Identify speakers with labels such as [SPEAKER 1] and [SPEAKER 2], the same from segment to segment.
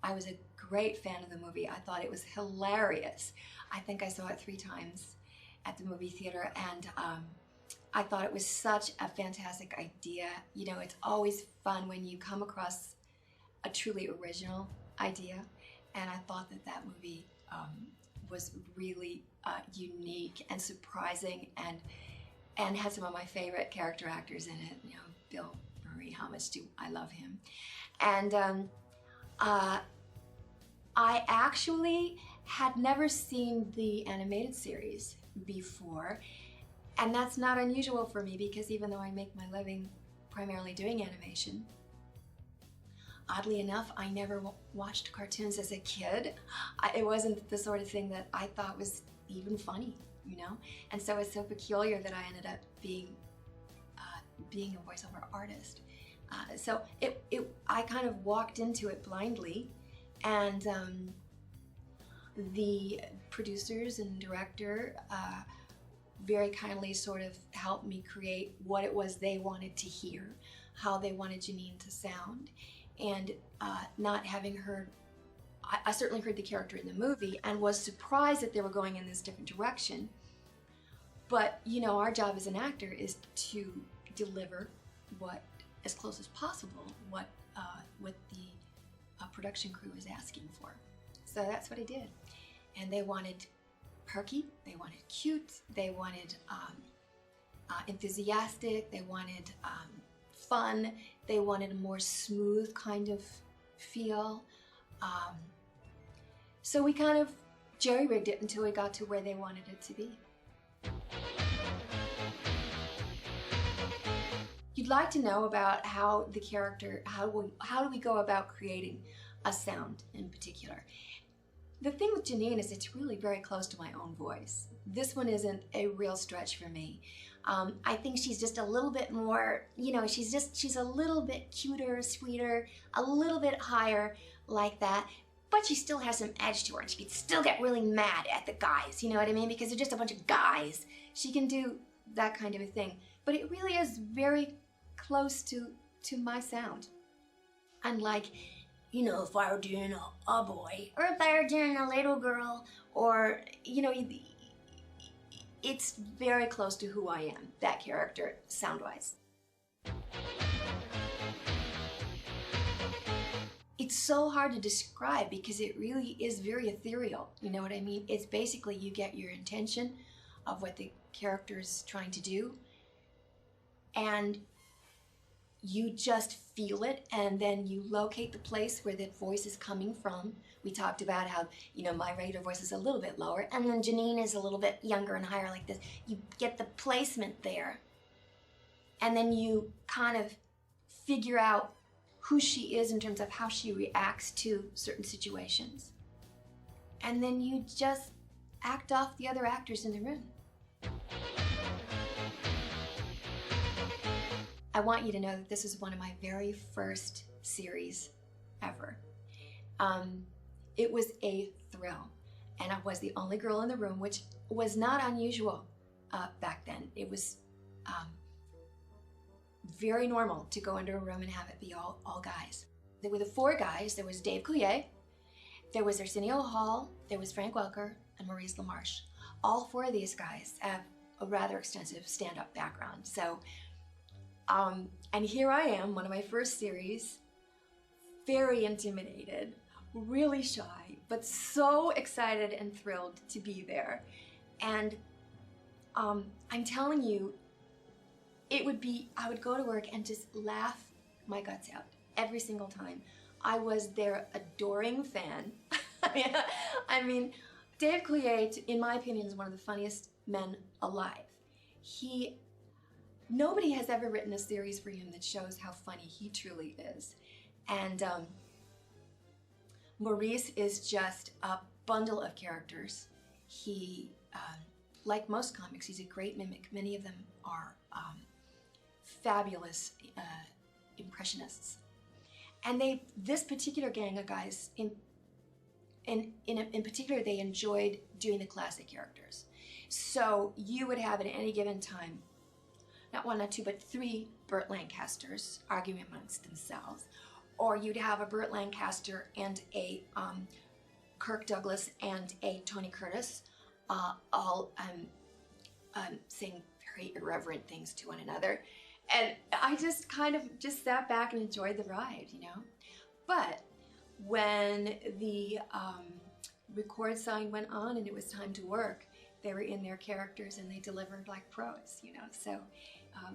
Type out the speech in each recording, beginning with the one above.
[SPEAKER 1] I was a great fan of the movie. I thought it was hilarious. I think I saw it 3 times at the movie theater, and I thought it was such a fantastic idea. You know, it's always fun when you come across a truly original idea, and I thought that that movie was really unique and surprising, and had some of my favorite character actors in it. You know, Bill Murray, how much do I love him. And I actually had never seen the animated series before, and that's not unusual for me, because even though I make my living primarily doing animation, oddly enough, I never watched cartoons as a kid. It wasn't the sort of thing that I thought was even funny, you know? And so it's so peculiar that I ended up being a voiceover artist. So I kind of walked into it blindly, and the producers and director very kindly sort of helped me create what it was they wanted to hear, how they wanted Janine to sound. And not having heard, I certainly heard the character in the movie and was surprised that they were going in this different direction. But, you know, our job as an actor is to deliver what, as close as possible, what the production crew is asking for. So that's what I did. And they wanted perky, they wanted cute, they wanted enthusiastic, they wanted fun, they wanted a more smooth kind of feel. So we kind of jerry-rigged it until we got to where they wanted it to be. You'd like to know about how the character, how do we go about creating a sound in particular. The thing with Janine is it's really very close to my own voice. This one isn't a real stretch for me. I think she's just a little bit more, you know, she's a little bit cuter, sweeter, a little bit higher like that, but she still has some edge to her, and she can still get really mad at the guys, you know what I mean? Because they're just a bunch of guys. She can do that kind of a thing. But it really is very close to my sound. Unlike, you know, if I were doing a boy, or if I were doing a little girl, or, you know, it's very close to who I am, that character, sound-wise. It's so hard to describe because it really is very ethereal, you know what I mean? It's basically you get your intention of what the character's trying to do, and you just feel it, and then you locate the place where that voice is coming from. We talked about how, you know, my regular voice is a little bit lower, and then Janine is a little bit younger and higher like this. You get the placement there, and then you kind of figure out who she is in terms of how she reacts to certain situations. And then you just act off the other actors in the room. I want you to know that this is one of my very first series ever. It was a thrill, and I was the only girl in the room, which was not unusual back then. It was very normal to go into a room and have it be all guys. There were the 4 guys. There was Dave Coulier, there was Arsenio Hall, there was Frank Welker, and Maurice LaMarche. All 4 of these guys have a rather extensive stand-up background. So. And here I am, one of my first series, very intimidated, really shy, but so excited and thrilled to be there. And I'm telling you, I would go to work and just laugh my guts out every single time. I was their adoring fan. I mean, Dave Coulier, in my opinion, is one of the funniest men alive. Nobody has ever written a series for him that shows how funny he truly is. And Maurice is just a bundle of characters. He, like most comics, he's a great mimic. Many of them are fabulous impressionists. And this particular gang of guys, in particular, they enjoyed doing the classic characters. So you would have at any given time, not 1, not 2, but 3 Burt Lancasters arguing amongst themselves, or you'd have a Burt Lancaster and a Kirk Douglas and a Tony Curtis, all saying very irreverent things to one another. And I just kind of just sat back and enjoyed the ride, you know? But when the record sign went on and it was time to work, they were in their characters and they delivered like pros, you know? So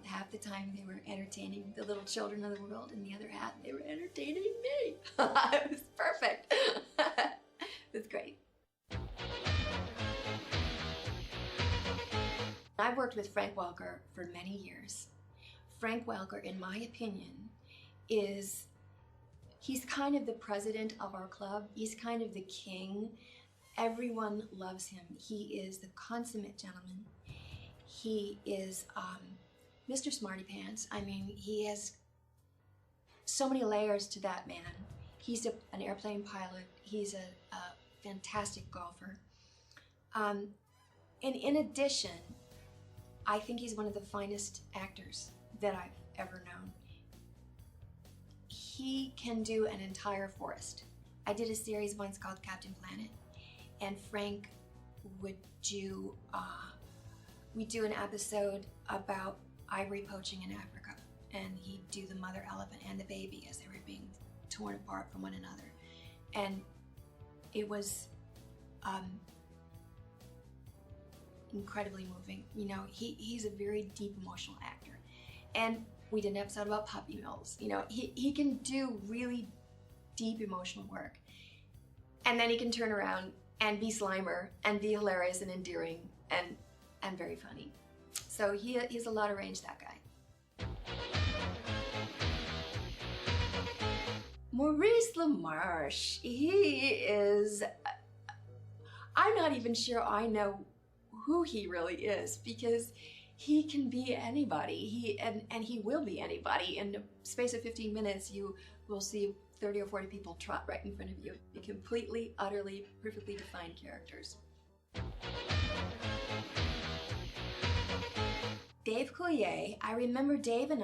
[SPEAKER 1] half the time they were entertaining the little children of the world, and the other half they were entertaining me. It was perfect. It was great. I've worked with Frank Welker for many years. Frank Welker, in my opinion, he's kind of the president of our club. He's kind of the king. Everyone loves him. He is the consummate gentleman. He is Mr. Smarty Pants. I mean, he has so many layers to that man. He's an airplane pilot. He's a fantastic golfer. And in addition, I think he's one of the finest actors that I've ever known. He can do an entire forest. I did a series once called Captain Planet, and Frank would do, we'd do an episode about ivory poaching in Africa, and he'd do the mother elephant and the baby as they were being torn apart from one another. And it was incredibly moving. You know, he's a very deep emotional actor. And we did an episode about puppy mills. You know, he can do really deep emotional work. And then he can turn around and be Slimer and be hilarious and endearing and very funny. So he has a lot of range, that guy. Maurice LaMarche, he is, I'm not even sure I know who he really is, because he can be anybody. And he will be anybody. In the space of 15 minutes, you will see 30 or 40 people trot right in front of you. Completely, utterly, perfectly defined characters. Dave Coulier, I remember Dave and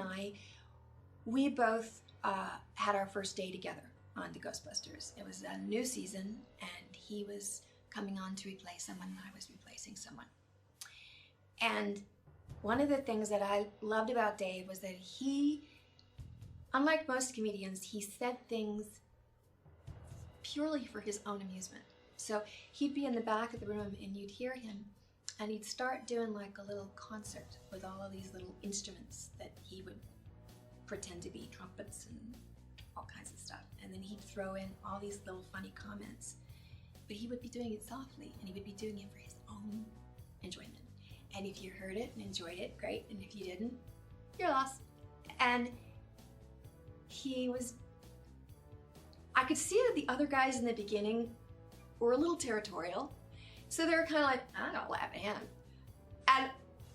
[SPEAKER 1] we both had our first day together on the Ghostbusters. It was a new season, and he was coming on to replace someone, and I was replacing someone. And one of the things that I loved about Dave was that he, unlike most comedians, he said things purely for his own amusement. So he'd be in the back of the room and you'd hear him, and he'd start doing like a little concert with all of these little instruments that he would pretend to be trumpets and all kinds of stuff. And then he'd throw in all these little funny comments, but he would be doing it softly, and he would be doing it for his own enjoyment. And if you heard it and enjoyed it, great. And if you didn't, you're lost. And I could see that the other guys in the beginning were a little territorial. So they were kind of like, I don't laugh at him. And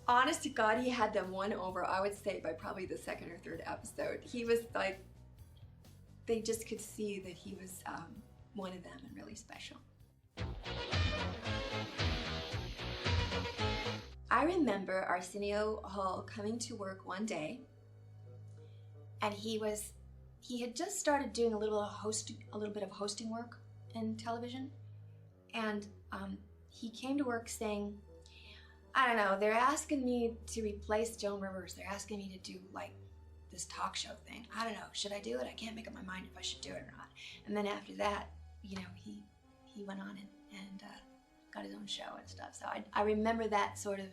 [SPEAKER 1] honest to God, he had them won over, I would say, by probably the second or third episode. He was like, they just could see that he was one of them and really special. I remember Arsenio Hall coming to work one day, and he had just started doing a little bit of hosting work in television, and he came to work saying, I don't know, they're asking me to replace Joan Rivers. They're asking me to do like this talk show thing. I don't know, should I do it? I can't make up my mind if I should do it or not. And then after that, you know, he went on and got his own show and stuff. So I remember that sort of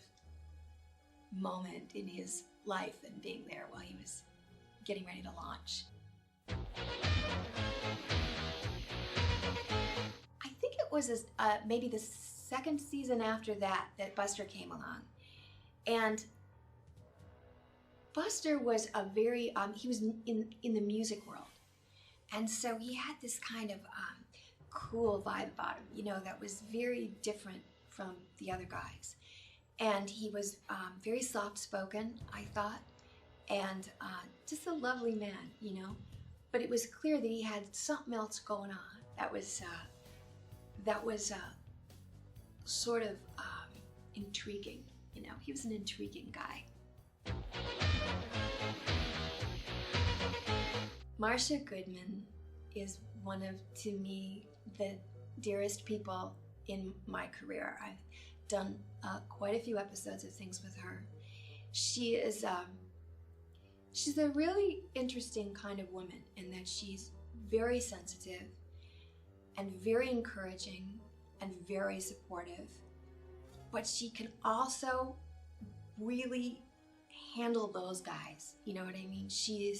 [SPEAKER 1] moment in his life and being there while he was getting ready to launch. I think it was maybe the second season after that Buster came along. And Buster was a very, he was in the music world. And so he had this kind of cool vibe about him, you know, that was very different from the other guys. And he was very soft-spoken, I thought, and just a lovely man, you know. But it was clear that he had something else going on that was sort of intriguing, you know. He was an intriguing guy. Marcia Goodman is one of, to me, the dearest people in my career. I've done quite a few episodes of things with her. She is, she's a really interesting kind of woman in that she's very sensitive and very encouraging and very supportive, but she can also really handle those guys. You know what I mean? She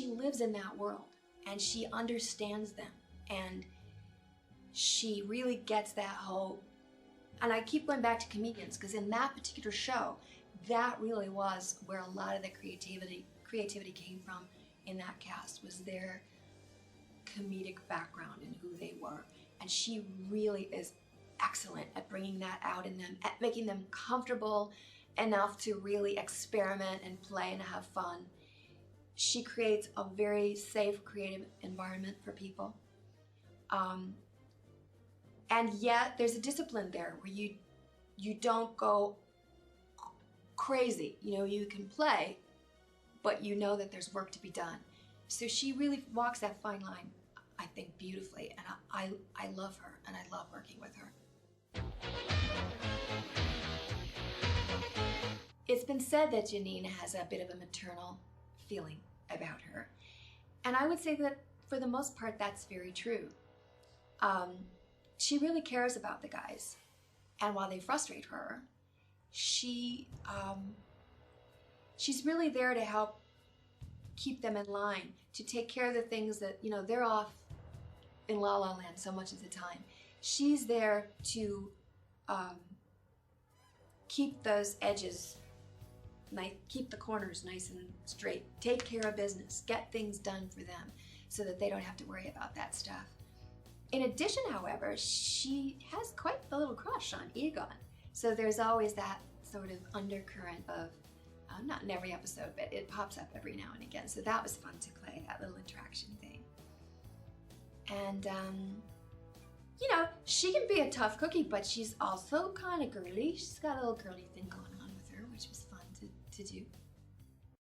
[SPEAKER 1] lives in that world and she understands them, and she really gets that whole, and I keep going back to comedians because in that particular show, that really was where a lot of the creativity came from in that cast, was their comedic background and who they were. And she really is excellent at bringing that out in them, at making them comfortable enough to really experiment and play and have fun. She creates a very safe, creative environment for people. And yet there's a discipline there where you don't go crazy. You know, you can play, but you know that there's work to be done. So she really walks that fine line, I think, beautifully. And I love her, and I love working with her. It's been said that Janine has a bit of a maternal feeling about her. And I would say that for the most part, that's very true. She really cares about the guys. And while they frustrate her, she's really there to help keep them in line, to take care of the things that, you know, they're off in La La Land so much of the time. She's there to keep those edges, keep the corners nice and straight, take care of business, get things done for them so that they don't have to worry about that stuff. In addition, however, she has quite the little crush on Egon. So there's always that sort of undercurrent of, not in every episode, but it pops up every now and again. So that was fun to play, that little attraction thing. And, you know, she can be a tough cookie, but she's also kind of girly. She's got a little girly thing going on with her, which was fun to do.